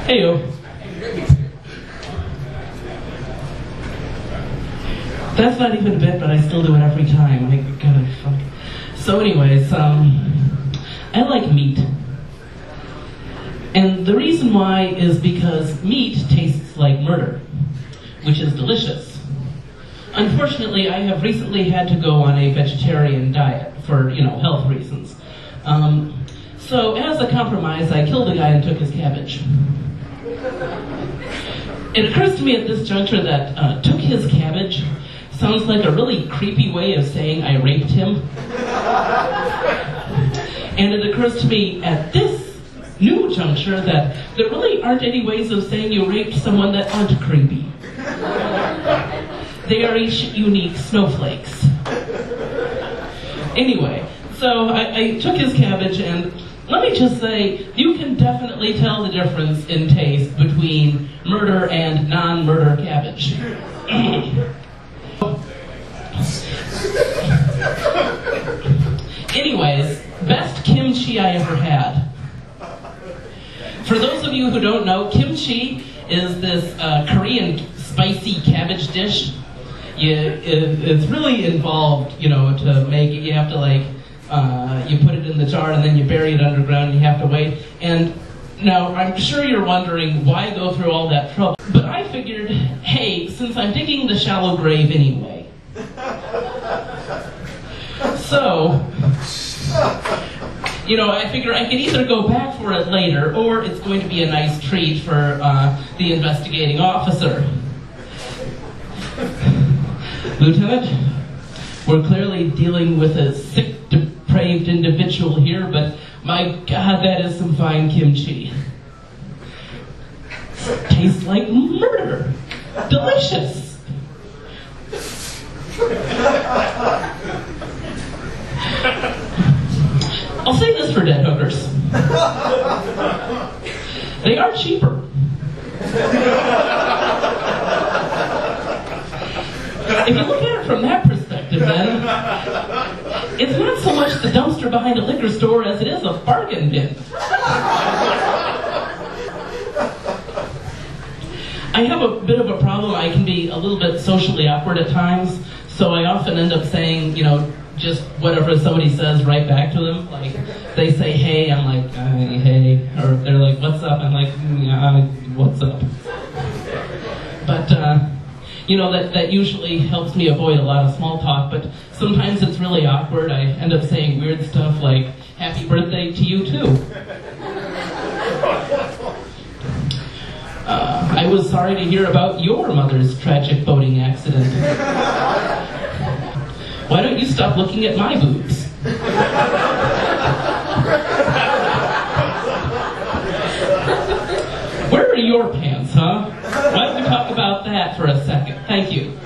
Heyo. That's not even a bit, but I still do it every time. I gotta fuck. So anyways, I like meat. And the reason why is because meat tastes like murder, which is delicious. Unfortunately, I have recently had to go on a vegetarian diet for, health reasons. So as a compromise, I killed a guy and took his cabbage. It occurs to me at this juncture that took his cabbage sounds like a really creepy way of saying I raped him. And it occurs to me at this new juncture that there really aren't any ways of saying you raped someone that aren't creepy. They are each unique snowflakes. Anyway, so I took his cabbage, and let me just say, you can definitely tell the difference in taste between murder and non-murder cabbage. Anyways, best kimchi I ever had. For those of you who don't know, kimchi is this Korean spicy cabbage dish. It's really involved, to make it. You have to you put it in the jar and then you bury it underground and you have to wait. And now, I'm sure you're wondering why go through all that trouble. But I figured, hey, since I'm digging the shallow grave anyway, so, I figure I can either go back for it later, or it's going to be a nice treat for the investigating officer. Lieutenant, we're clearly dealing with a sick, depraved individual here, but my God, that is some fine kimchi. Tastes like murder. Delicious. I'll say this for dead hookers. They are cheaper. If you look at it from that perspective, then, it's not so much the dumpster behind a liquor store as it is a bargain bin. I have a bit of a problem. I can be a little bit socially awkward at times, so I often end up saying, just whatever somebody says right back to them. Like, they say, hey, I'm like, hey. Or they're like, what's up? I'm like, what's up? But, that usually helps me avoid a lot of small talk, but sometimes it's really awkward. I end up saying weird stuff like, happy birthday to you too. I was sorry to hear about your mother's tragic boating accident. Why don't you stop looking at my boobs? Where are your pants, huh? Why don't we talk about that for a second? Thank you.